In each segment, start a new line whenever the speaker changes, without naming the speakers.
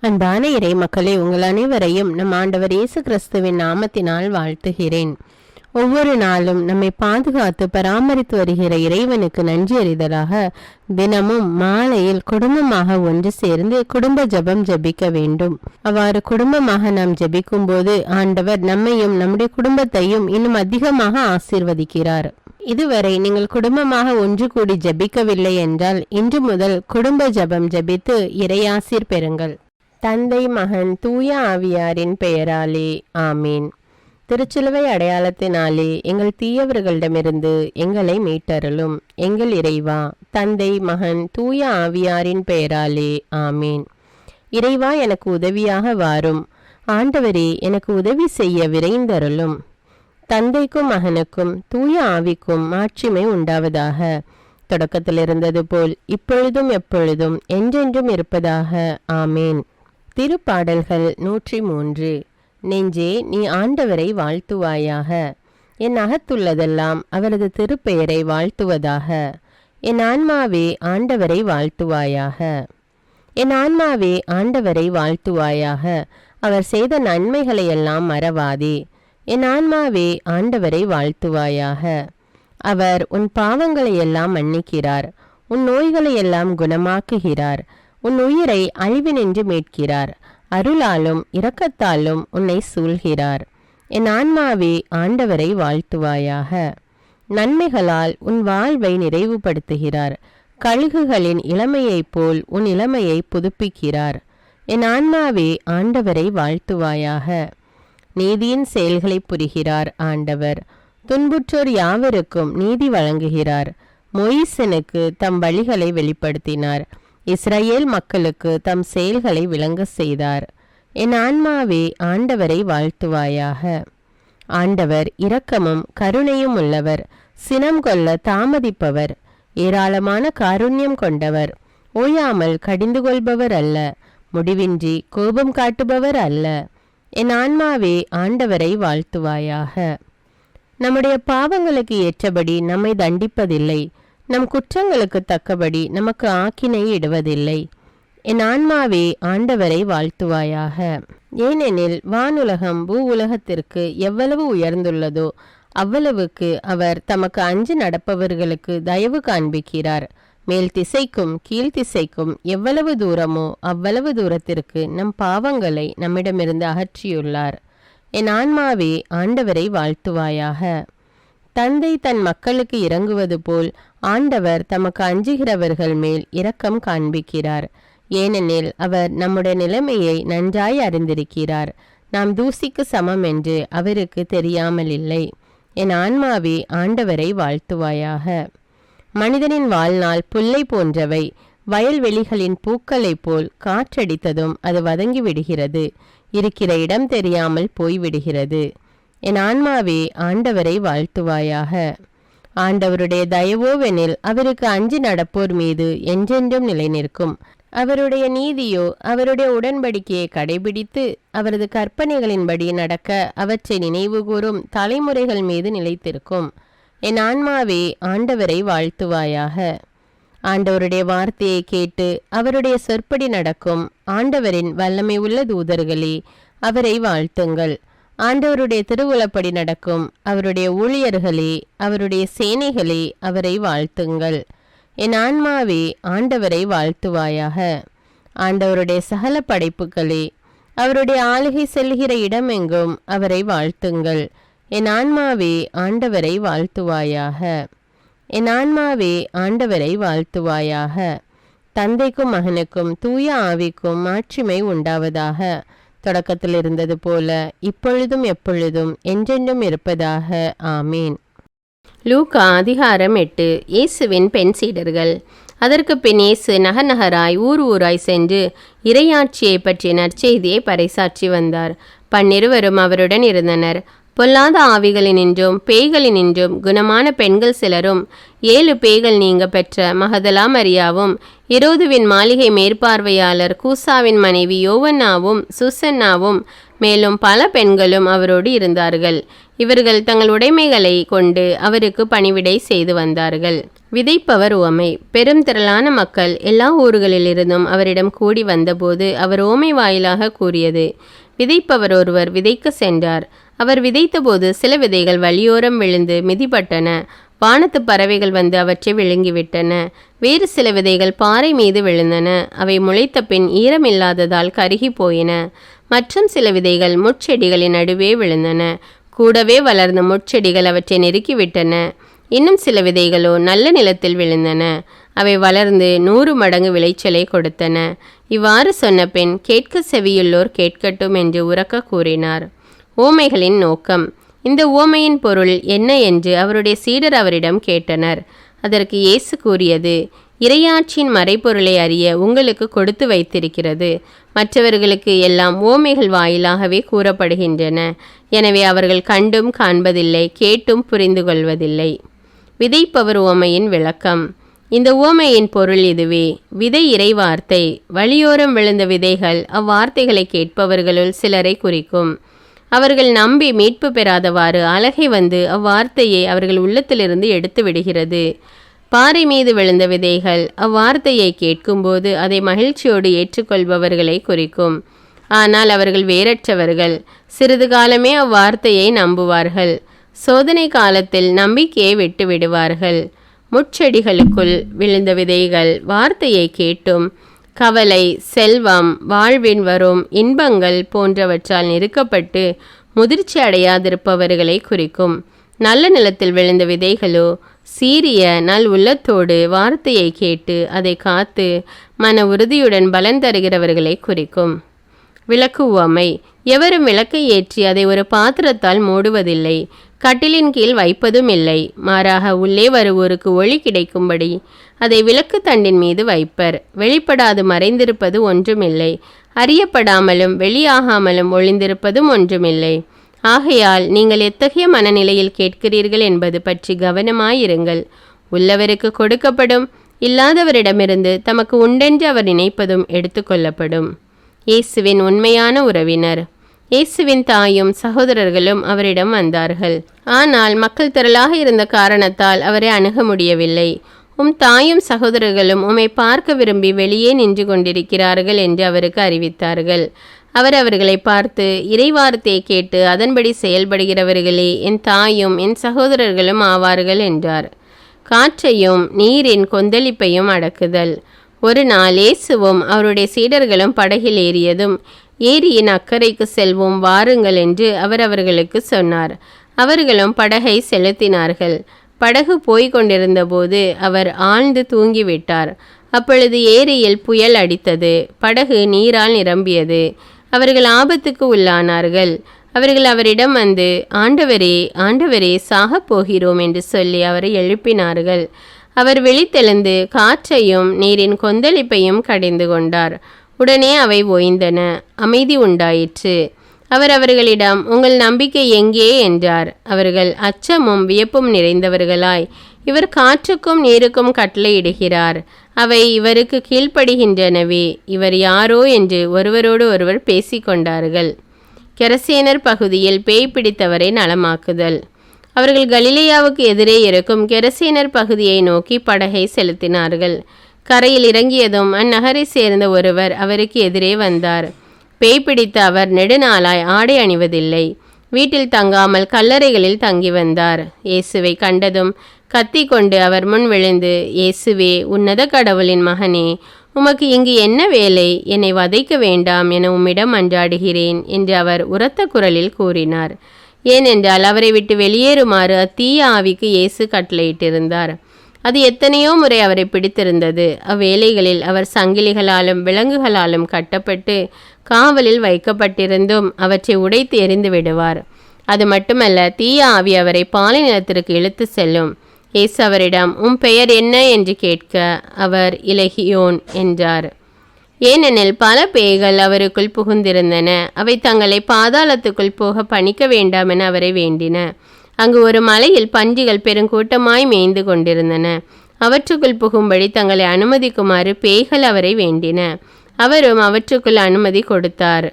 அன்பான இறை மக்களே, உங்கள் அனைவரையும் நம் ஆண்டவர் இயேசு கிறிஸ்துவின் நாமத்தினால் வாழ்த்துகிறேன். ஒவ்வொரு நாளும் நம்மை பாதுகாத்து பராமரித்து வருகிற இறைவனுக்கு நன்றி அறிதலாக தினமும் மாலையில் குடும்பமாக ஒன்று சேர்ந்து குடும்ப ஜெபம் ஜெபிக்க வேண்டும். அவ்வாறு குடும்பமாக நாம் ஜெபிக்கும் போது ஆண்டவர் நம்மையும் நம்முடைய குடும்பத்தையும் இன்னும் அதிகமாக ஆசீர்வதிக்கிறார். இதுவரை நீங்கள் குடும்பமாக ஒன்று கூடி ஜெபிக்கவில்லை என்றால் இன்று முதல் குடும்ப ஜெபம் ஜெபித்து இறையாசீர் பெறுங்கள். தந்தை, மகன், தூய ஆவியாரின் பெயராலே ஆமீன். திருச்சிலுவை அடையாளத்தினாலே எங்கள் தீயவர்களிடமிருந்து எங்களை மீட்டருளும். எங்கள் இறைவா, தந்தை, மகன், தூய ஆவியாரின் பெயராலே ஆமீன். இறைவா, எனக்கு உதவியாக வாரும். ஆண்டவரே, எனக்கு உதவி செய்ய விரைந்தருளும். தந்தைக்கும் மகனுக்கும் தூய ஆவிக்கும் மாட்சிமை உண்டாவதாக. தொடக்கத்தில் இருந்தது போல் இப்பொழுதும் எப்பொழுதும் என்றென்றும் இருப்பதாக ஆமேன். திருப்பாடல்கள் 103. நெஞ்சே, நீ ஆண்டவரை வாழ்த்துவாயாக. என் அகத்துள்ளதெல்லாம் அவரது திருப்பெயரை வாழ்த்துவதாக. என் ஆன்மாவே ஆண்டவரை வாழ்த்துவாயாக. என் ஆன்மாவே ஆண்டவரை வாழ்த்துவாயாக. அவர் செய்த நன்மைகளையெல்லாம் மறவாதே. என் ஆன்மாவே ஆண்டவரை வாழ்த்துவாயாக. அவர் உன் பாவங்களையெல்லாம் மன்னிக்கிறார், உன் நோய்களையெல்லாம் குணமாக்குகிறார், உன் உயிரை அழிவினின்று மீட்கிறார், அருளாலும் இரக்கத்தாலும் உன்னை சூழ்கிறார். என் ஆன்மாவே ஆண்டவரை வாழ்த்துவாயாக. நன்மைகளால் உன் வாழ்வை நிறைவுபடுத்துகிறார், கழுகுகளின் இளமையைப் போல் உன் இளமையை புதுப்பிக்கிறார். என் ஆன்மாவே ஆண்டவரை வாழ்த்துவாயாக. நீதியின் செயல்களை புரிகிறார் ஆண்டவர், துன்புற்றோர் யாவருக்கும் நீதி வழங்குகிறார். மொய்சனுக்கு தம் வழிகளை வெளிப்படுத்தினார், இஸ்ரவேல் மக்களுக்கு தம் செயல்களை விளங்க செய்தார். என் ஆன்மாவே ஆண்டவரை வாழ்த்துவாயாக. ஆண்டவர் இரக்கமும் கருணையும் உள்ளவர், சினம் கொள்ள தாமதிப்பவர், ஏராளமான காருண்யம் கொண்டவர், ஓயாமல் கடிந்து கொள்பவர் அல்ல, முடிவின்றி கோபம் காட்டுபவர் அல்ல. என் ஆன்மாவே ஆண்டவரை வாழ்த்துவாயாக. நம்முடைய பாவங்களுக்கு ஏற்றபடி நம்மை தண்டிப்பதில்லை, நம் குற்றங்களுக்கு தக்கபடி நமக்கு ஆக்கினை இடுவதில்லை. என் ஆன்மாவே ஆண்டவரை வாழ்த்துவாயாக. ஏனெனில் வானுலகம் பூ உலகத்திற்கு எவ்வளவு உயர்ந்துள்ளதோ அவ்வளவுக்கு அவர் தமக்கு அஞ்சு நடப்பவர்களுக்கு தயவு காண்பிக்கிறார். மேல் திசைக்கும் கீழ்த்திசைக்கும் எவ்வளவு தூரமோ அவ்வளவு தூரத்திற்கு நம் பாவங்களை நம்மிடமிருந்து அகற்றியுள்ளார். என் ஆன்மாவே ஆண்டவரை வாழ்த்துவாயாக. தந்தை தன் மக்களுக்கு இறங்குவது போல் ஆண்டவர் தமக்கு அஞ்சுகிறவர்கள் மேல் இரக்கம் காண்பிக்கிறார். ஏனெனில் அவர் நம்முடைய நிலைமையை நன்றாய் அறிந்திருக்கிறார். நாம் தூசிக்கு சமம் என்று அவருக்கு தெரியாமல் இல்லை. என் ஆன்மாவே ஆண்டவரை வாழ்த்துவாயாக. மனிதனின் வாழ்நாள் புல்லை போன்றவை, வயல்வெளிகளின் பூக்களைப் போல் காற்றடித்ததும் அது வதங்கி விடுகிறது, இருக்கிற இடம் தெரியாமல் போய்விடுகிறது. என் ஆன்மாவே ஆண்டவரை வாழ்த்துவாயாக. ஆண்டவருடைய தயவோவெனில் அவருக்கு அஞ்சி நடப்போர் மீது என்றென்றும் நிலை நிற்கும். அவருடைய நீதியோ அவருடைய உடன்படிக்கையை கடைபிடித்து அவரது கற்பனைகளின்படி நடக்க அவற்றை நினைவு கூறும் தலைமுறைகள் மீது நிலைத்திருக்கும். என் ஆன்மாவே ஆண்டவரை வாழ்த்துவாயாக. ஆண்டவருடைய வார்த்தையை கேட்டு அவருடைய சொற்படி நடக்கும் ஆண்டவரின் வல்லமை உள்ள தூதர்களே, அவரை வாழ்த்துங்கள். ஆண்டவருடைய திருவுளப்படி நடக்கும் அவருடைய ஊழியர்களே, அவருடைய சேனைகளே, அவரை வாழ்த்துங்கள். என் ஆன்மாவே ஆண்டவரை வாழ்த்துவாயாக. ஆண்டவருடைய சகல படைப்புகளே, அவருடைய ஆளுகை செல்கிற இடமெங்கும் அவரை வாழ்த்துங்கள். என் ஆன்மாவே ஆண்டவரை வாழ்த்துவாயாக. என் ஆன்மாவே ஆண்டவரை வாழ்த்துவாயாக. தந்தைக்கும் மகனுக்கும் தூய ஆவிக்கும் மாட்சிமை உண்டாவதாக. தொடக்கத்தில் இருந்தது போல இப்பொழுதும் எப்பொழுதும் என்றென்றும் இருப்பதாக ஆமீன். லூக்கா அதிகாரம் 8. இயேசுவின் பெண் சீடர்கள். அதற்கு பின் இயேசு நகர் நகராய் ஊர் ஊராய் சென்று இறையாட்சியை பற்றிய நற்செய்தியை பறைசாற்றி வந்தார். 12 அவருடன் இருந்தனர். பொல்லாத ஆவிகளினின்றும் பேய்களினின்றும் குணமான பெண்கள் சிலரும் 7 பேய்கள் நீங்க பெற்ற மகதலா மரியாவும் எரோதுவின் மாளிகை மேற்பார்வையாளர் கூசாவின் மனைவி யோவன்னாவும் சூசன்னாவும் மேலும் பல பெண்களும் அவரோடு இருந்தார்கள். இவர்கள் தங்கள் உடைமைகளை கொண்டு அவருக்கு பணிவிடை செய்து வந்தார்கள். விதைப்பவர் உவமை. பெரும் திரளான மக்கள் எல்லா ஊர்களிலிருந்தும் அவரிடம் கூடி வந்தபோது அவர் உவமை வாயிலாக கூறியது: விதைப்பவர் ஒருவர் விதைக்க சென்றார். அவர் விதைத்தபோது சில விதைகள் வழியோரம் விழுந்து மிதிப்பட்டன. வானத்து பறவைகள் வந்து அவற்றை விழுங்கிவிட்டன. வேறு சில விதைகள் பாறை மீது விழுந்தன. அவை முளைத்த பின் ஈரமில்லாததால் கருகி போயின. மற்றும் சில விதைகள் முட்செடிகளின் நடுவே விழுந்தன. கூடவே வளர்ந்த முட்செடிகள் அவற்றை நெருக்கிவிட்டன. இன்னும் சில விதைகளோ நல்ல நிலத்தில் விழுந்தன. அவை வளர்ந்து 100 மடங்கு விளைச்சலை கொடுத்தன. இவ்வாறு சொன்ன பின், கேட்க செவியுள்ளோர் கேட்கட்டும் என்று உரக்க கூறினார். ஓமைகளின் நோக்கம். இந்த ஓமையின் பொருள் என்ன என்று அவருடைய சீடர் அவரிடம் கேட்டனர். அதற்கு இயேசு கூறியது: இறையாட்சியின் மறைபொருளை அறிய உங்களுக்கு கொடுத்து வைத்திருக்கிறது. மற்றவர்களுக்கு எல்லாம் ஓமைகள் வாயிலாகவே கூறப்படுகின்றன. எனவே அவர்கள் கண்டும் காண்பதில்லை, கேட்டும் புரிந்து கொள்வதில்லை. விதைப்பவர் ஓமையின் விளக்கம். இந்த ஓமையின் பொருள் இதுவே: விதை இறைவார்த்தை. வழியோரம் விழுந்த விதைகள் அவ்வார்த்தைகளை கேட்பவர்களுள் சிலரை குறிக்கும். அவர்கள் நம்பி மீட்பு பெறாதவாறு அலகை வந்து அவ்வார்த்தையை அவர்கள் உள்ளத்திலிருந்து எடுத்து விடுகிறது. பாறை மீது விழுந்த விதைகள் அவ்வார்த்தையை கேட்கும்போது அதை மகிழ்ச்சியோடு ஏற்றுக்கொள்பவர்களை குறிக்கும். ஆனால் அவர்கள் வேறற்றவர்கள். சிறிது காலமே அவ்வார்த்தையை நம்புவார்கள். சோதனை காலத்தில் நம்பிக்கையை விட்டு விடுவார்கள். முட்செடிகளுக்குள் விழுந்த விதைகள் வார்த்தையை கேட்டும் கவலை, செல்வம், வாழ்வின் வரும் இன்பங்கள் போன்றவற்றால் நெருக்கப்பட்டு முதிர்ச்சி அடையாதிருப்பவர்களை குறிக்கும். நல்ல நிலத்தில் விழுந்த விதைகளோ சீரிய நல் உள்ளத்தோடு வார்த்தையை கேட்டு அதை காத்து மன உறுதியுடன் பலன் தருகிறவர்களை குறிக்கும். விளக்கு உவமை. எவரும் விளக்கை ஏற்றி அதை ஒரு பாத்திரத்தால் மூடுவதில்லை, கட்டிலின் கீழ் வைப்பதும் இல்லை. மாறாக உள்ளே வருவோருக்கு ஒளி கிடைக்கும்படி அதை விளக்கு தண்டின் மீது வைப்பர். வெளிப்படாது மறைந்திருப்பது ஒன்றுமில்லை, அறியப்படாமலும் வெளியாகாமலும் ஒளிந்திருப்பதும் ஒன்றுமில்லை. ஆகையால் நீங்கள் எத்தகைய மனநிலையில் கேட்கிறீர்கள் என்பது பற்றி கவனமாயிருங்கள். உள்ளவருக்கு கொடுக்கப்படும், இல்லாதவரிடமிருந்து தமக்கு உண்டென்று அவர் நினைப்பதும் எடுத்துக்கொள்ளப்படும். இயேசுவின் உண்மையான உறவினர். இயேசுவின் தாயும் சகோதரர்களும் அவரிடம் வந்தார்கள். ஆனால் மக்கள் திரளாக இருந்த காரணத்தால் அவரை அணுக முடியவில்லை. உம் தாயும் சகோதரர்களும் உம்மை பார்க்க விரும்பி வெளியே நின்று கொண்டிருக்கிறார்கள் என்று அவருக்கு அறிவித்தார்கள். அவர் அவர்களை பார்த்து, இறைவார்த்தையை கேட்டு அதன்படி செயல்படுகிறவர்களே என் தாயும் என் சகோதரர்களும் ஆவார்கள் என்றார். காற்றையும் நீரின் கொந்தளிப்பையும் அடக்குதல். ஒரு நாள் இயேசுவும் அவருடைய சீடர்களும் படகில் ஏறியதும், ஏரியின் அக்கறைக்கு செல்வோம் வாருங்கள் என்று அவர் அவர்களுக்கு சொன்னார். அவர்களும் படகை செலுத்தினார்கள். படகு போய்க் கொண்டிருந்த போது அவர் ஆழ்ந்து தூங்கிவிட்டார். அப்பொழுது ஏரியில் புயல் அடித்தது. படகு நீரால் நிரம்பியது. அவர்கள் ஆபத்துக்கு உள்ளானார்கள். அவர்கள் அவரிடம் வந்து, ஆண்டவரே, ஆண்டவரே, சாகப் போகிறோம் என்று சொல்லி அவரை எழுப்பினார்கள். அவர் விழித்தெழுந்து காற்றையும் நீரின் கொந்தளிப்பையும் கடிந்து கொண்டார். உடனே அவை ஓய்ந்தன, அமைதி உண்டாயிற்று. அவர் அவர்களிடம், உங்கள் நம்பிக்கை எங்கே என்றார். அவர்கள் அச்சமும் வியப்பும் நிறைந்தவர்களாய், இவர் காற்றுக்கும் நீருக்கும் கட்டளையிடுகிறார், அவை இவருக்கு கீழ்ப்படுகின்றனவே, இவர் யாரோ என்று ஒருவரோடு ஒருவர் பேசிக்கொண்டார்கள். கெரசேனர் பகுதியில் பேய் பிடித்தவரை நலமாக்குதல். அவர்கள் கலிலேயாவுக்கு எதிரே இருக்கும் கெரசேனர் பகுதியை நோக்கி படகை செலுத்தினார்கள். கரையில் இறங்கியதும் அந்நகரை சேர்ந்த ஒருவர் அவருக்கு எதிரே வந்தார். பேய் பிடித்த அவர் நெடுநாளாய் ஆடை அணிவதில்லை. வீட்டில் தங்காமல் கல்லறைகளில் தங்கி வந்தார். இயேசுவை கண்டதும் கத்தி கொண்டு அவர் முன் விழுந்து, இயேசுவே, உன்னத கடவுளின் மகனே, உமக்கு இங்கு என்ன வேலை? என்னை வதைக்க வேண்டாம் என உம்மிடம் மன்றாடுகிறேன் என்று அவர் உரத்த குரலில் கூறினார். ஏனென்றால் அவரை விட்டு வெளியேறுமாறு அத்தீய ஆவிக்கு இயேசு கட்டளையிட்டிருந்தார். அது எத்தனையோ முறை அவரை பிடித்திருந்தது. அவ்வேளைகளில் அவர் சங்கிலிகளாலும் விலங்குகளாலும் கட்டப்பட்டு காவலில் வைக்கப்பட்டிருந்தும் அவற்றை உடைத்து எறிந்து விடுவார். அது மட்டுமல்ல, தீய ஆவி அவரை பாலை நிலத்திற்கு இழுத்து செல்லும். இயேசு அவரிடம், உம் பெயர் என்ன என்று கேட்க அவர் இலகியோன் என்றார். ஏனெனில் பல பேய்கள் அவருக்குள் புகுந்திருந்தன. அவை தங்களை பாதாளத்துக்குள் போக பணிக்க வேண்டாம் என அவரை வேண்டின. அங்கு ஒரு மலையில் பன்றிகள் பெருங்கூட்டமாய் மேய்ந்து கொண்டிருந்தன. அவற்றுக்குள் புகும்படி தங்களை அனுமதிக்குமாறு பேய்கள் அவரை வேண்டின. அவரும் அவற்றுக்குள் அனுமதி கொடுத்தார்.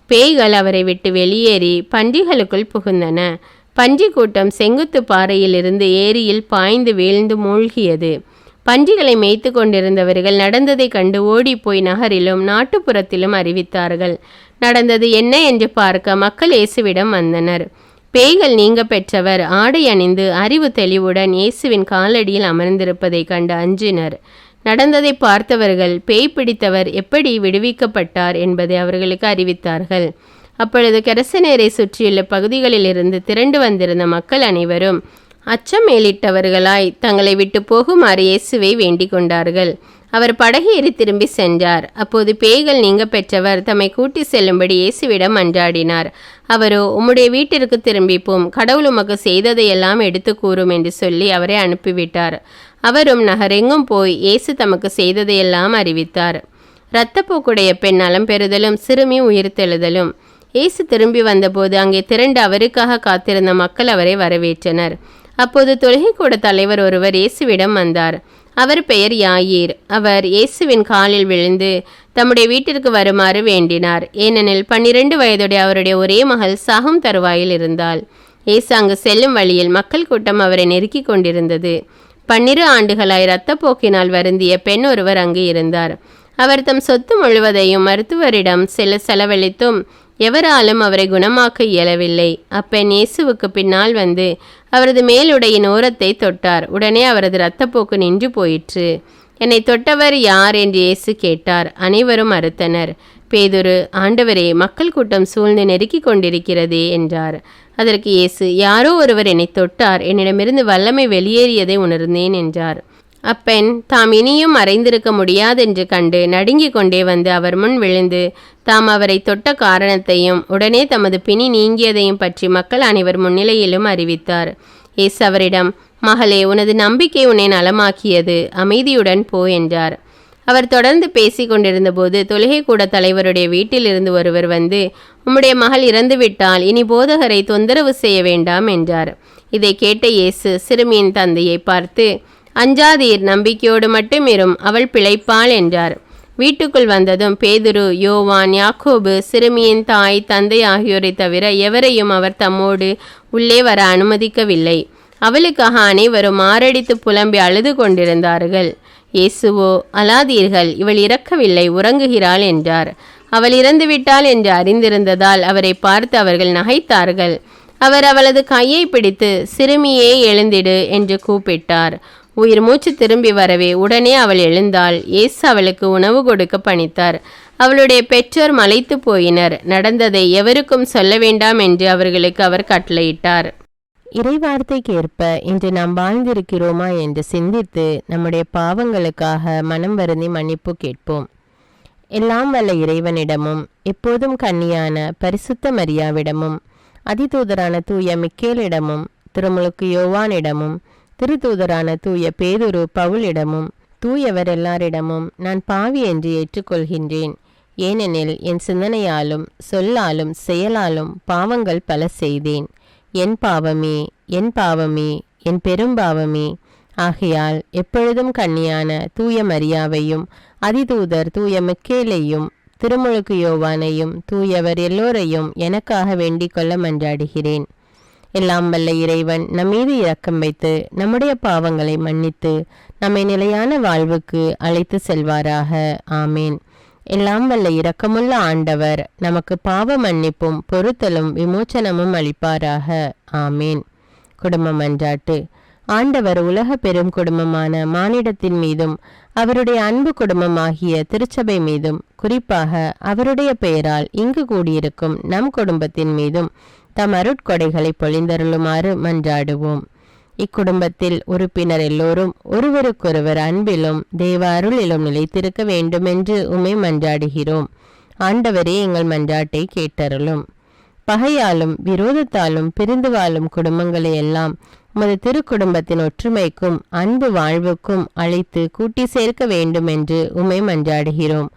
பேய்கள் அவரை விட்டு வெளியேறி பன்றிகளுக்குள் புகுந்தன. பன்றி கூட்டம் செங்குத்து பாறையிலிருந்து ஏரியில் பாய்ந்து வீழ்ந்து மூழ்கியது. பன்றிகளை மேய்த்து கொண்டிருந்தவர்கள் நடந்ததை கண்டு ஓடிப்போய் நகரிலும் நாட்டுப்புறத்திலும் அறிவித்தார்கள். நடந்தது என்ன என்று பார்க்க மக்கள் இயேசுவிடம் வந்தனர். பேய்கள் நீங்க பெற்றவர் ஆடை அணிந்து அறிவு தெளிவுடன் இயேசுவின் காலடியில் அமர்ந்திருப்பதை கண்டு அஞ்சினர். நடந்ததை பார்த்தவர்கள் பேய் பிடித்தவர் எப்படி விடுவிக்கப்பட்டார் என்பதை அவர்களுக்கு அறிவித்தார்கள். அப்பொழுது கெரசனேரை சுற்றியுள்ள பகுதிகளிலிருந்து திரண்டு வந்திருந்த மக்கள் அனைவரும் அச்சம் மேலிட்டவர்களாய் தங்களை விட்டு போகுமாறு இயேசுவை வேண்டிக் கொண்டார்கள். அவர் படகேறி திரும்பி சென்றார். அப்போது பேய்கள் நீங்க பெற்றவர் தம்மை கூட்டி செல்லும்படி இயேசுவிடம் மன்றாடினார். அவரோ, உம்முடைய வீட்டிற்கு திரும்பிப்போம், கடவுள் உமக்கு செய்ததையெல்லாம் எடுத்து கூறும் என்று சொல்லி அவரை அனுப்பிவிட்டார். அவரும் நகரெங்கும் போய் இயேசு தமக்கு செய்ததையெல்லாம் அறிவித்தார். இரத்தப்போக்குடைய பெண் நலம் பெறுதலும் சிறுமி உயிர்த்தெழுதலும். இயேசு திரும்பி வந்தபோது அங்கே திரண்டு அவருக்காக காத்திருந்த மக்கள் அவரை வரவேற்றனர். அப்போது தொழுகை கூட தலைவர் ஒருவர் இயேசுவிடம் வந்தார். அவர் பெயர் யாயீர். அவர் இயேசுவின் காலில் விழுந்து தம்முடைய வீட்டிற்கு வருமாறு வேண்டினார். ஏனெனில் 12 வயதுடைய அவருடைய ஒரே மகள் சாகும் தருவாயில் இருந்தாள். இயேசு அங்கு செல்லும் வழியில் மக்கள் கூட்டம் அவரை நெருக்கி கொண்டிருந்தது. 12 ஆண்டுகளாய் இரத்தப்போக்கினால் வருந்திய பெண் ஒருவர் அங்கு இருந்தார். அவர் தம் சொத்து முழுவதையும் மருத்துவரிடம் செலவழித்தும் எவராலும் அவரை குணமாக்க இயலவில்லை. அப்பெண் இயேசுவுக்கு பின்னால் வந்து அவரது மேலுடையின் ஓரத்தை தொட்டார். உடனே அவரது இரத்தப்போக்கு நின்று போயிற்று. என்னை தொட்டவர் யார் என்று இயேசு கேட்டார். அனைவரும் மறுத்தனர். பேதுரு, ஆண்டவரே, மக்கள் கூட்டம் சூழ்ந்து நெருக்கி கொண்டிருக்கிறதே என்றார். அதற்கு இயேசு, யாரோ ஒருவர் என்னை தொட்டார், என்னிடமிருந்து வல்லமை வெளியேறியதை உணர்ந்தேன் என்றார். அப்பெண் தாம் இனியும் மறைந்திருக்க முடியாதென்று கண்டு நடுங்கிக் கொண்டே வந்து அவர் முன் விழுந்து தாம் அவரை தொட்ட காரணத்தையும் உடனே தமது பிணி நீங்கியதையும் பற்றி மக்கள் அனைவர் முன்னிலையிலும் அறிவித்தார். இயேசு அவரிடம், மகளே, உனது நம்பிக்கை உன்னை நலமாக்கியது, அமைதியுடன் போ என்றார். அவர் தொடர்ந்து பேசி கொண்டிருந்த போது தொழுகை கூட தலைவருடைய வீட்டிலிருந்து ஒருவர் வந்து, உம்முடைய மகள் இறந்துவிட்டால் இனி போதகரை தொந்தரவு செய்ய வேண்டாம் என்றார். இதை கேட்ட இயேசு சிறுமியின் தந்தையை பார்த்து, அஞ்சாதீர், நம்பிக்கையோடு மட்டும் இரும், அவள் பிழைப்பாள் என்றார். வீட்டுக்குள் வந்ததும் பேதுரு, யோவான், யாக்கோபு, சிறுமியின் தாய், தந்தை ஆகியோரை தவிர எவரையும் அவர் தம்மோடு உள்ளே வர அனுமதிக்கவில்லை. அவளுக்காக அனைவரும் மாரடித்து புலம்பி அழுது கொண்டிருந்தார்கள். இயேசுவோ, அழாதீர்கள், இவள் இறக்கவில்லை, உறங்குகிறாள் என்றார். அவள் இறந்துவிட்டாள் என்று அறிந்திருந்ததால் அவரை பார்த்து அவர்கள் நகைத்தார்கள். அவர் அவளது கையை பிடித்து, சிறுமியே எழுந்திடு என்று கூப்பிட்டார். உயிர் மூச்சு திரும்பி வரவே உடனே அவள் எழுந்தாள். இயேசு அவளுக்கு உணவு கொடுக்க பணித்தார். அவளுடைய பெற்றோர் மலைத்து போயினர். நடந்ததை எவருக்கும் சொல்ல வேண்டாம் என்று அவர்களுக்கு அவர் கட்டளையிட்டார்.
இறைவார்த்தைக்கு ஏற்ப இன்று நாம் வாழ்ந்திருக்கிறோமா என்று சிந்தித்து நம்முடைய பாவங்களுக்காக மனம் வருந்தி மன்னிப்பு கேட்போம். எல்லாம் வல்ல இறைவனிடமும் எப்போதும் கன்னியான பரிசுத்த மரியாவிடமும் அதிதூதரான தூய மிக்கேலிடமும் திருமுழுக்கு யோவானிடமும் திருத்தூதரான தூய பேதுரு பவுலிடமும் தூயவர் எல்லாரிடமும் நான் பாவி என்று ஏற்றுக்கொள்கின்றேன். ஏனெனில் என் சிந்தனையாலும் சொல்லாலும் செயலாலும் பாவங்கள் பல செய்தேன். என் பாவமே, என் பாவமே, என் பெரும்பாவமே. ஆகையால் எப்பொழுதும் கன்னியான தூய மரியாவையும் அதிதூதர் தூய மிக்கேலையும் திருமுழுக்கு யோவானையும் தூயவர் எல்லோரையும் எனக்காக வேண்டிக் கொள்ள மன்றாடுகிறேன். எல்லாம் வல்ல இறைவன் நம்மீது இரக்கம் வைத்து நம்முடைய பாவங்களை மன்னித்து நம்மை நிலையான வாழ்வுக்கு அழைத்து செல்வாராக. ஆமேன். எல்லாம் வல்ல இரக்கமுள்ள ஆண்டவர் நமக்கு பாவ மன்னிப்பும் பொறுத்தலும் விமோச்சனமும் அளிப்பாராக. ஆமேன். குடும்ப மன்றாட்டு. ஆண்டவர் உலக பெரும் குடும்பமான மானிடத்தின் மீதும் அவருடைய அன்பு குடும்பமாகிய திருச்சபை மீதும் குறிப்பாக அவருடைய பெயரால் இங்கு கூடியிருக்கும் நம் குடும்பத்தின் மீதும் தம் அருட்கொடைகளை பொழிந்தருளுமாறு மன்றாடுவோம். இக்குடும்பத்தில் உறுப்பினர் எல்லோரும் ஒருவருக்கொருவர் அன்பிலும் தேவ அருளிலும் நிலைத்திருக்க வேண்டுமென்று உம்மை மன்றாடுகிறோம். ஆண்டவரே, எங்கள் மன்றாட்டை கேட்டருளும். பகையாலும் விரோதத்தாலும் பிரிந்து வாழும் குடும்பங்களை எல்லாம் உமது திருக்குடும்பத்தின் ஒற்றுமைக்கும் அன்பு வாழ்வுக்கும் அழைத்து கூட்டி சேர்க்க வேண்டும் என்று உம்மை மன்றாடுகிறோம்.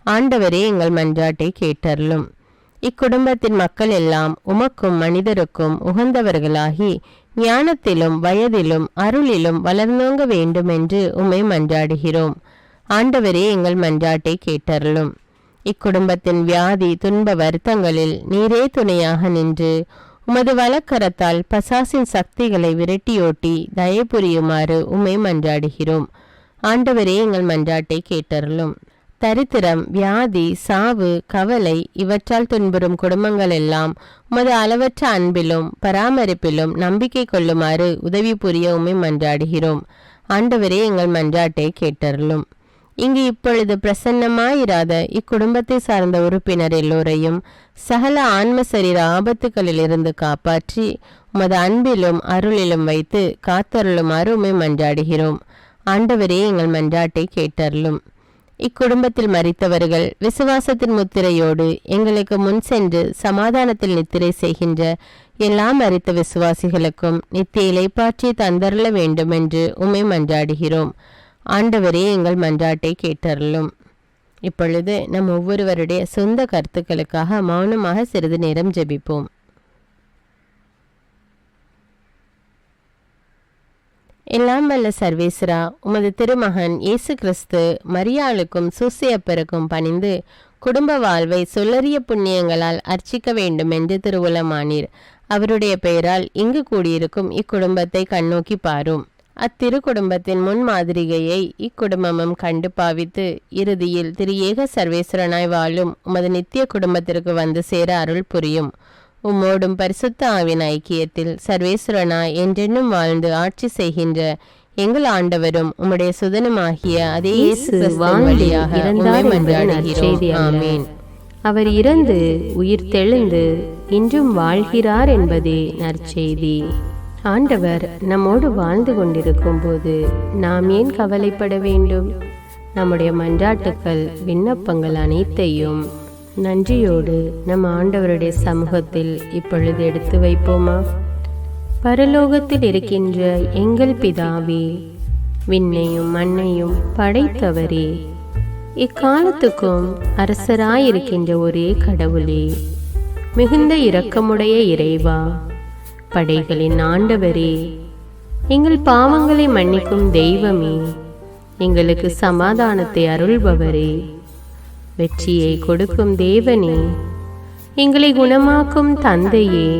ஆண்டவரே, எங்கள் மன்றாட்டை கேட்டருளும். இக்குடும்பத்தின் மக்கள் எல்லாம் உமக்கும் மனிதருக்கும் உகந்தவர்களாகி ஞானத்திலும் வயதிலும் அருளிலும் வளர்ந்தோங்க வேண்டுமென்று உம்மை மன்றாடுகிறோம். ஆண்டவரே, எங்கள் மன்றாட்டை கேட்டருளும். இக்குடும்பத்தின் வியாதி துன்ப வருத்தங்களில் நீரே துணையாக நின்று உமது வலக்கரத்தால் பசாசின் சக்திகளை விரட்டியோட்டி தயபுரியுமாறு உம்மை மன்றாடுகிறோம். ஆண்டவரே, எங்கள் மன்றாட்டை கேட்டருளும். தரித்திரம், வியாதி, சாவு, கவலை இவற்றால் துன்புறும் குடும்பங்கள் எல்லாம் உமது அளவற்ற அன்பிலும் பராமரிப்பிலும் நம்பிக்கை கொள்ளுமாறு உதவி புரிய உம்மை மன்றாடுகிறோம். ஆண்டவரே, எங்கள் மன்றாட்டை கேட்டருளும். இங்கு இப்பொழுது பிரசன்னமாயிராத இக்குடும்பத்தை சார்ந்த உறுப்பினர் எல்லோரையும் சகல ஆன்ம சரீர ஆபத்துகளிலிருந்து காப்பாற்றி உமது அன்பிலும் அருளிலும் வைத்து காத்தருளுமாறு உம்மை மன்றாடுகிறோம். ஆண்டவரே, எங்கள் மன்றாட்டை கேட்டருளும். இக்குடும்பத்தில் மரித்தவர்கள் விசுவாசத்தின் முத்திரையோடு எங்களுக்கு முன் சென்று சமாதானத்தில் நித்திரை செய்கின்ற எல்லா மரித்த விசுவாசிகளுக்கும் நித்திய இளைப்பாற்றி தந்தருள வேண்டும் என்று உம்மை மன்றாடுகிறோம். ஆண்டவரே, எங்கள் மன்றாட்டை கேட்டருளும். இப்பொழுது நம் ஒவ்வொருவருடைய சொந்த கருத்துக்களுக்காக மௌனமாக சிறிது நேரம் ஜெபிப்போம். எல்லாம் வல்ல சர்வேஸ்வரா, உமது திருமகன் இயேசு கிறிஸ்து மரியாளுக்கும் சூசையப்பருக்கும் பணிந்து குடும்ப வாழ்வை சொல்லறிய புண்ணியங்களால் அர்ச்சிக்க வேண்டும் என்று திருவுளமானீர். அவருடைய பெயரால் இங்கு கூடியிருக்கும் இக்குடும்பத்தை கண்ணோக்கி பாரும். அத்திரு குடும்பத்தின் முன்மாதிரிகையை இக்குடும்பமும் கண்டு பாவித்து இறுதியில் திரு ஏக சர்வேஸ்வரனாய் வாழும் உமது நித்திய குடும்பத்திற்கு வந்து சேர அருள் புரியும். உம்மோடும் பரிசுத்த ஆவின் ஐக்கியத்தில் சர்வேஸ்வரனாய் என்றென்னும் வாழ்ந்து ஆட்சி செய்கின்ற எங்கள் ஆண்டவரும் உம்முடைய சுதனமாகிய அதே இயேசு கிறிஸ்துவின் வழியாக உம்மை மன்றாடுகிறோம். ஆமென்.
அவர் இறந்து உயிர் தெழுந்து இன்றும் வாழ்கிறார் என்பதே நற்செய்தி. ஆண்டவர் நம்மோடு வாழ்ந்து கொண்டிருக்கும் போது நாம் ஏன் கவலைப்பட வேண்டும்? நம்முடைய மன்றாட்டுக்கள் விண்ணப்பங்கள் அனைத்தையும் நன்றியோடு நம் ஆண்டவருடைய சமூகத்தில் இப்பொழுது எடுத்து வைப்போமா? பரலோகத்தில் இருக்கின்ற எங்கள் பிதாவே, விண்ணையும் மண்ணையும் படைத்தவரே, இக்காலத்துக்கும் அரசராயிருக்கின்ற ஒரே கடவுளே, மிகுந்த இரக்கமுடைய இறைவா, படைகளின் ஆண்டவரே, எங்கள் பாவங்களை மன்னிக்கும் தெய்வமே, எங்களுக்கு சமாதானத்தை அருள்பவரே, வெற்றியை கொடுக்கும் தேவனே, எங்களை குணமாக்கும் தந்தையே,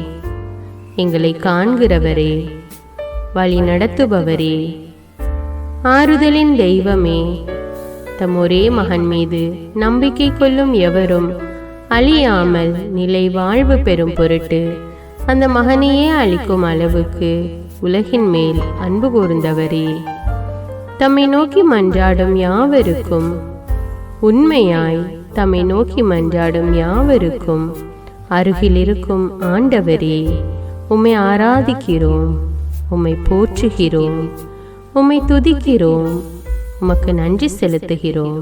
எங்களை காண்கிறவரே, வழி நடத்துபவரே, ஆறுதலின் தெய்வமே, தம் ஒரே மகன் மீது நம்பிக்கை கொள்ளும் எவரும் அழியாமல் நிலை வாழ்வு பெறும் பொருட்டு அந்த மகனையே அளிக்கும் அளவுக்கு உலகின் மேல் அன்பு கூர்ந்தவரே, தம்மை நோக்கி மன்றாடும் யாவருக்கும் உண்மையாய் தம்மை நோக்கி மன்றாடும் யாவருக்கும் அருகில் இருக்கும் ஆண்டவரே, உம்மை ஆராதிக்கிறோம், உம்மை போற்றுகிறோம், உம்மை துதிக்கிறோம், உமக்கு நன்றி செலுத்துகிறோம்.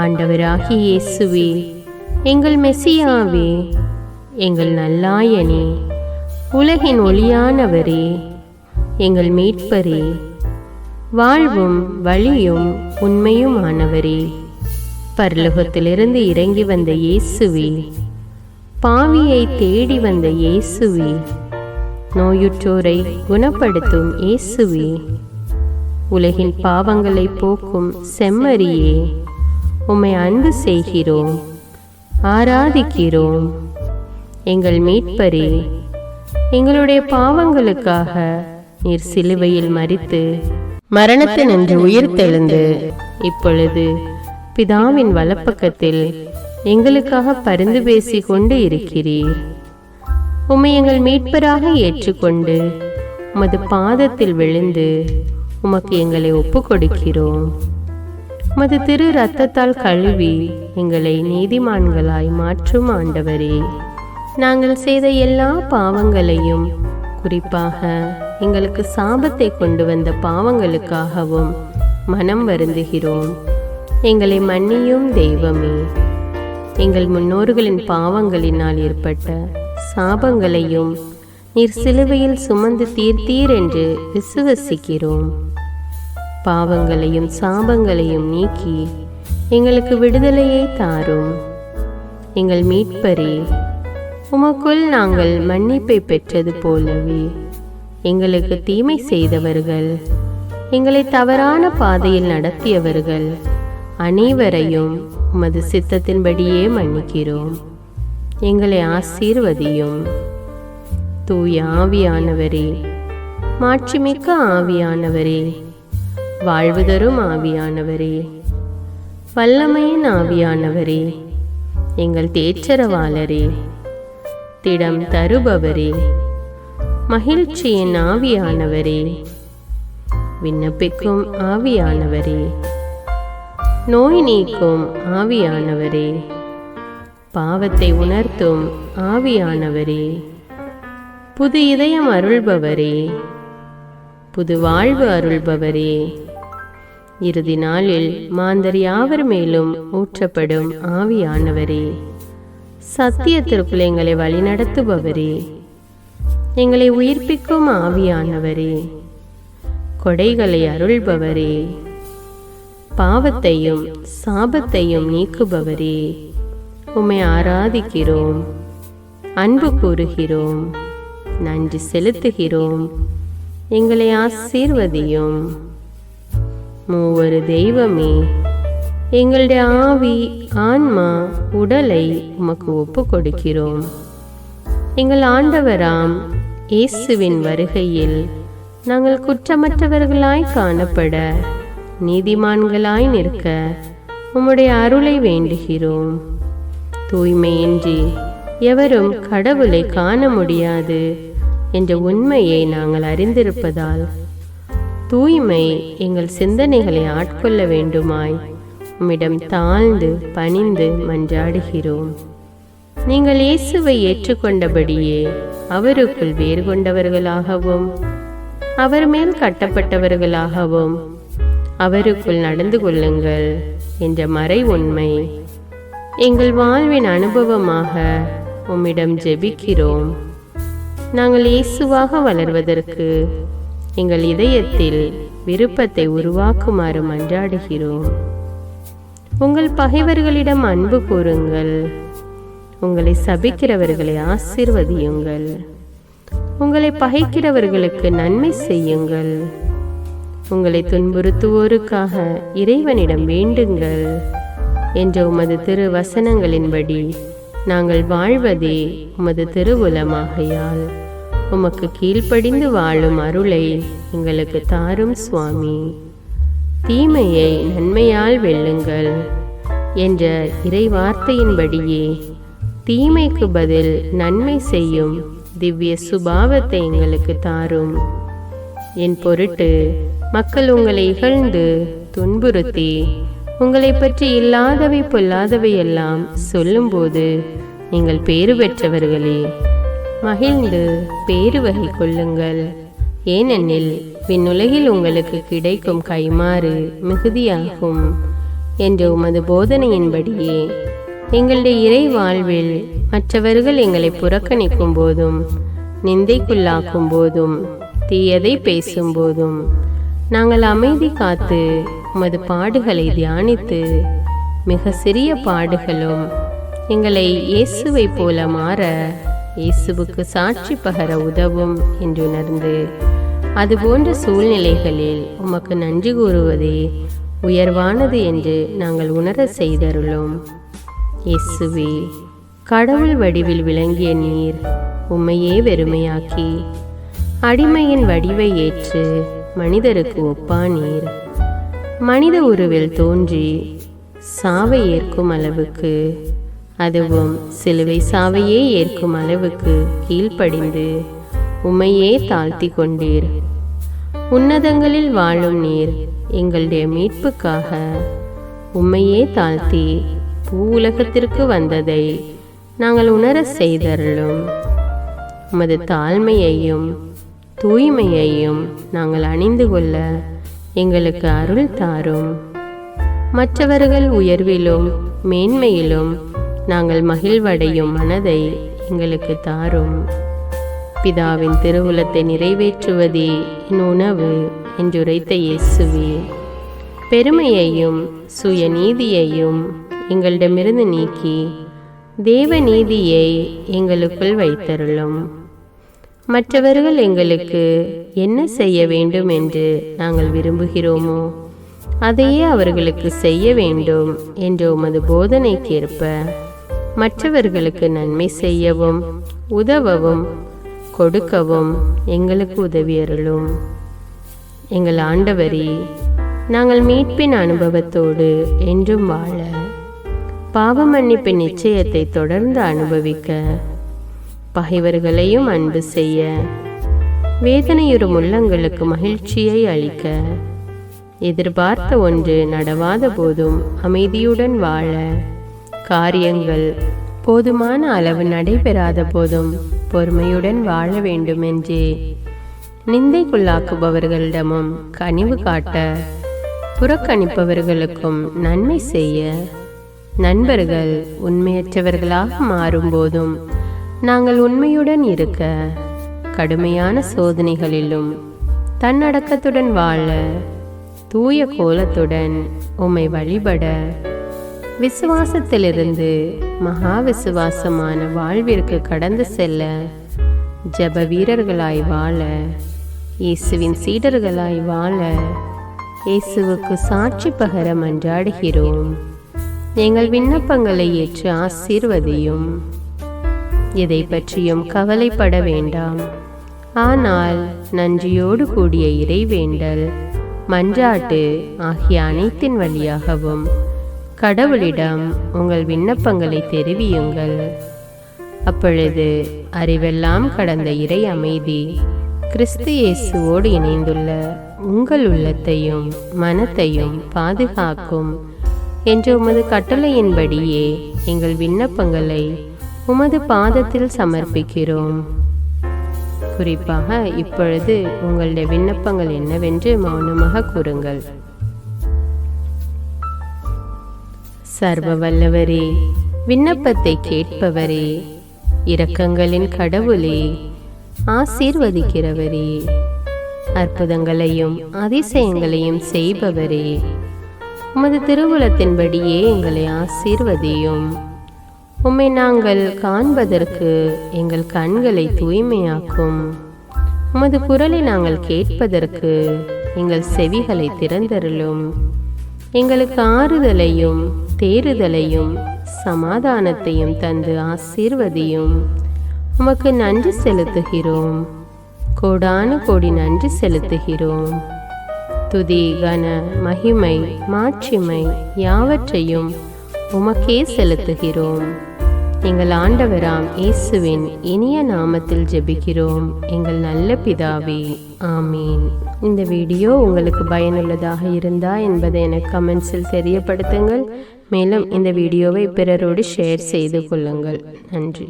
ஆண்டவராகிய இயேசுவே, எங்கள் மெசியாவே, எங்கள் நல்லாயனே, உலகின் ஒளியானவரே, எங்கள் மீட்பரே, வாழ்வும் வழியும் உண்மையுமானவரே, பரலோகத்திலிருந்து இறங்கி வந்த இயேசுவே, பாவியை தேடி வந்த இயேசுவே, நோயுற்றோரை குணப்படுத்தும் இயேசுவே, உலகின் பாவங்களை போக்கும் செம்மறியே, உம்மை அன்பு செய்கிறோம், ஆராதிக்கிறோம். எங்கள் மீட்பரே, எங்களுடைய பாவங்களுக்காக நீர் சிலுவையில் மரித்து மரணத்தினின்று உயிர் தெழுந்து இப்பொழுது பிதாவின் வலப்பக்கத்தில் எங்களுக்காக பரிந்து பேசி கொண்டு இருக்கிறீர். உம்மை எங்கள் மீட்பராக ஏற்றுக்கொண்டு உமது பாதத்தில் விழுந்து உமக்கு எங்களை ஒப்பு கொடுக்கிறோம். உமது திரு இரத்தத்தால் கழுவி எங்களை நீதிமான்களாய் மாற்றும் ஆண்டவரே, நாங்கள் செய்த எல்லா பாவங்களையும், குறிப்பாக எங்களுக்கு சாபத்தை கொண்டு வந்த பாவங்களுக்காகவும் மனம் வருந்துகிறோம். எங்களை மன்னியும் தெய்வமே, எங்கள் முன்னோர்களின் பாவங்களினால் ஏற்பட்ட சாபங்களையும் நீர் சிலுவையில் சுமந்து தீர்த்தீர் என்று விசுவசிக்கிறோம். பாவங்களையும் சாபங்களையும் நீக்கி எங்களுக்கு விடுதலையை தாரும். எங்கள் மீட்பரே, உமக்குள் நாங்கள் மன்னிப்பை பெற்றது போலவே எங்களுக்கு தீமை செய்தவர்கள், எங்களை தவறான பாதையில் நடத்தியவர்கள் அனைவரையும் உமது சித்தத்தின்படியே மன்னிக்கிறோம். எங்களை ஆசீர்வதியும். தூய ஆவியானவரே, மாட்சிமிக்க ஆவியானவரே, வாழ்வு தரும் ஆவியானவரே, வல்லமையின் ஆவியானவரே, எங்கள் தேற்றரவாளரே, திடம் தருபவரே, மகிழ்ச்சியின் ஆவியானவரே, விண்ணப்பிக்கும் ஆவியானவரே, நோய் நீக்கும் ஆவியானவரே, பாவத்தை உணர்த்தும் ஆவியானவரே, புது இதயம் அருள்பவரே, புது வாழ்வு அருள்பவரே, இறுதி நாளில் மாந்தர் யாவர் மேலும் ஊற்றப்படும் ஆவியானவரே, சத்தியத்திற்குள் எங்களை வழிநடத்துபவரே, எங்களை உயிர்ப்பிக்கும் ஆவியானவரே, கொடைகளை அருள்பவரே, பாவத்தையும் சாபத்தையும் நீக்குபவரே, உம்மை ஆராதிக்கிறோம், அன்பு கூறுகிறோம், நன்றி செலுத்துகிறோம். எங்களை ஆசீர்வதியும். மூவரு தெய்வமே, எங்களுடைய ஆவி ஆன்மா உடலை உமக்கு ஒப்பு கொடுக்கிறோம். எங்கள் ஆண்டவராம் இயேசுவின் வருகையில் நாங்கள் குற்றமற்றவர்களாய் காணப்பட, நீதிமான்களாய் நிற்க உம்முடைய அருளை வேண்டுகிறோம். தூய்மையின்றி எவரும் கடவுளை காண முடியாது என்ற உண்மையை நாங்கள் அறிந்திருப்பதால் தூய்மை எங்கள் சிந்தனைகளை ஆட்கொள்ள வேண்டுமாய் உம்மிடம் தாழ்ந்து பணிந்து மன்றாடுகிறோம். நீங்கள் இயேசுவை ஏற்றுக்கொண்டபடியே அவருக்குள் வேறு கொண்டவர்களாகவும் அவர் மேல் கட்டப்பட்டவர்களாகவும் அவருக்குள் நடந்து கொள்ளுங்கள் என்ற மறை உண்மை எங்கள் வாழ்வின் அனுபவமாக உம்மிடம் ஜெபிக்கிறோம். நாங்கள் இயேசுவாக வளர்வதற்கு எங்கள் இதயத்தில் விருப்பத்தை உருவாக்குமாறு மன்றாடுகிறோம். உங்கள் பகைவர்களிடம் அன்பு கூறுங்கள், உங்களை சபிக்கிறவர்களை ஆசீர்வதியுங்கள், உங்களை பகைக்கிறவர்களுக்கு நன்மை செய்யுங்கள், உங்களை துன்புறுத்துவோருக்காக இறைவனிடம் வேண்டுங்கள் என்ற உமது திரு வசனங்களின்படி நாங்கள் வாழ்வதே உமது திருவுலமாகையால் உமக்கு கீழ்ப்படிந்து வாழும் அருளை எங்களுக்கு தாரும் சுவாமி. தீமையை நன்மையால் வெல்லுங்கள் என்ற இறை வார்த்தையின்படியே தீமைக்கு பதில் நன்மை செய்யும் திவ்ய சுபாவத்தை எங்களுக்கு தாரும். என் பொருட்டு மக்கள் உங்களை இகழ்ந்து துன்புறுத்தி உங்களை பற்றி இல்லாதவை பொல்லாதவை எல்லாம் சொல்லும்போது நீங்கள் பேறு பெற்றவர்களே, மகிழ்ந்து பேறு வகை கொள்ளுங்கள். ஏனெனில் விண்ணுலகில் உங்களுக்கு கிடைக்கும் கைமாறு மிகுதியாகும் என்ற உமது போதனையின்படியே எங்களுடைய இறை வாழ்வில் மற்றவர்கள் எங்களை புறக்கணிக்கும் போதும் நிந்தைக்குள்ளாக்கும் போதும் தீயதை பேசும் போதும் நாங்கள் அமைதி காத்து உமது பாடுகளை தியானித்து மிக சிறிய பாடுகளும் எங்களை இயேசுவை போல மாற இயேசுவுக்கு சாட்சி பகர உதவும் என்று உணர்ந்து அதுபோன்ற சூழ்நிலைகளில் உமக்கு நன்றி கூறுவதே உயர்வானது என்று நாங்கள் உணர செய்தருளும். இயேசுவே, கடவுள் வடிவில் விளங்கிய நீர் உம்மையே வெறுமையாக்கி அடிமையின் வடிவை ஏற்று மனிதருக்கு ஒப்பானீர். மனித உருவில் தோன்றி சாவை ஏற்கும் அளவுக்கு, அதுவும் சிலுவை சாவையே ஏற்கும் அளவுக்கு கீழ்ப்படிந்து உம்மையே தாழ்த்தி கொண்டீர். உன்னதங்களில் வாழும் நீர் எங்களுடைய மீட்புக்காக உம்மையே தாழ்த்தி பூ உலகத்திற்கு வந்ததை நாங்கள் உணர செய்தருளும். உமது தாழ்மையையும் தூய்மையையும் நாங்கள் அணிந்து கொள்ள எங்களுக்கு அருள் தாரும். மற்றவர்கள் உயர்விலும் மேன்மையிலும் நாங்கள் மகிழ்வடையும் மனதை எங்களுக்கு தாரும். பிதாவின் திருவுலத்தை நிறைவேற்றுவதே என் உணவு என்றுரைத்த இயேசுவே, பெருமையையும் சுயநீதியையும் எங்களிடமிருந்து நீக்கி தேவ நீதியை எங்களுக்குள் வைத்தருளும். மற்றவர்கள் எங்களுக்கு என்ன செய்ய வேண்டும் என்று நாங்கள் விரும்புகிறோமோ அதையே அவர்களுக்கு செய்ய வேண்டும் என்ற உமது போதனைக்கேற்ப மற்றவர்களுக்கு நன்மை செய்யவும் உதவவும் கொடுக்கவும் எங்களுக்கு உதவியருளும். எங்கள் ஆண்டவரே, நாங்கள் மீட்பின் அனுபவத்தோடு என்றும் வாழ, பாவ மன்னிப்பின் நிச்சயத்தை தொடர்ந்து அனுபவிக்க, பகைவர்களையும் அன்பு செய்ய, வேதனையுறும் உள்ளங்களுக்கு மகிழ்ச்சியை அளிக்க, எதிர்பார்த்த ஒன்று நடவாத போதும் அமைதியுடன் வாழ, காரியங்கள் போதுமான அளவு நடைபெறாத போதும் பொறுமையுடன் வாழ வேண்டுமென்றே நிந்தைக்குள்ளாக்குபவர்களிடமும் கனிவு காட்ட, புறக்கணிப்பவர்களுக்கும் நன்மை செய்ய, நண்பர்கள் உண்மையற்றவர்களாக மாறும்போதும் நாங்கள் உண்மையுடன் இருக்க, கடுமையான சோதனைகளிலும் தன்னடக்கத்துடன் வாழ, தூய கோலத்துடன் உம்மை வழிபட, விசுவாசத்திலிருந்து மகா விசுவாசமான வாழ்விற்கு கடந்து செல்ல, ஜப வீரர்களாய் வாழ, இயேசுவின் சீடர்களாய் வாழ, இயேசுவுக்கு சாட்சி பகர மன்றாடுகிறோம். எங்கள் விண்ணப்பங்களை ஏற்று ஆசீர்வதியும். எதை பற்றியும் கவலைப்பட வேண்டாம். ஆனால் நன்றியோடு கூடிய இறைவேண்டல், மன்றாட்டு ஆகிய அனைத்தின் வழியாகவும் கடவுளிடம் உங்கள் விண்ணப்பங்களை தெரிவியுங்கள். அப்பொழுது அறிவெல்லாம் கடந்த இறை அமைதி கிறிஸ்து இயேசுவோடு இணைந்துள்ள உங்கள் உள்ளத்தையும் மனத்தையும் பாதுகாக்கும் என்ற உமது கட்டளையின்படியே எங்கள் விண்ணப்பங்களை உமது பாதத்தில் சமர்ப்பிக்கிறோம். குறிப்பாக இப்பொழுது உங்களுடைய விண்ணப்பங்கள் என்னவென்று மௌனமாக கூறுங்கள். சர்வ வல்லவரே, விண்ணப்பத்தை கேட்பவரே, இரக்கங்களின் கடவுளே, ஆசீர்வதிக்கிறவரே, அற்புதங்களையும் அதிசயங்களையும் செய்பவரே, உமது திருவுளத்தின்படியே எங்களை ஆசீர்வதியும். உம்மை நாங்கள் காண்பதற்கு எங்கள் கண்களை தூய்மையாக்கும். உமது குரலை நாங்கள் கேட்பதற்கு எங்கள் செவிகளை திறந்தருளும். எங்களுக்கு ஆறுதலையும் தேறுதலையும் சமாதானத்தையும் தந்து ஆசீர்வதியும். உமக்கு நன்றி செலுத்துகிறோம். கோடான கோடி நன்றி செலுத்துகிறோம். துதி, கன, மகிமை, மாட்சிமை யாவற்றையும் உமக்கே செலுத்துகிறோம். எங்கள் ஆண்டவராம் இயேசுவின் இனிய நாமத்தில் ஜெபிக்கிறோம் எங்கள் நல்ல பிதாவே, ஆமீன். இந்த வீடியோ உங்களுக்கு பயனுள்ளதாக இருந்தா என்பதை எனக்கு கமெண்ட்ஸில் தெரியப்படுத்துங்கள். மேலும் இந்த வீடியோவை பிறரோடு ஷேர் செய்து கொள்ளுங்கள். நன்றி.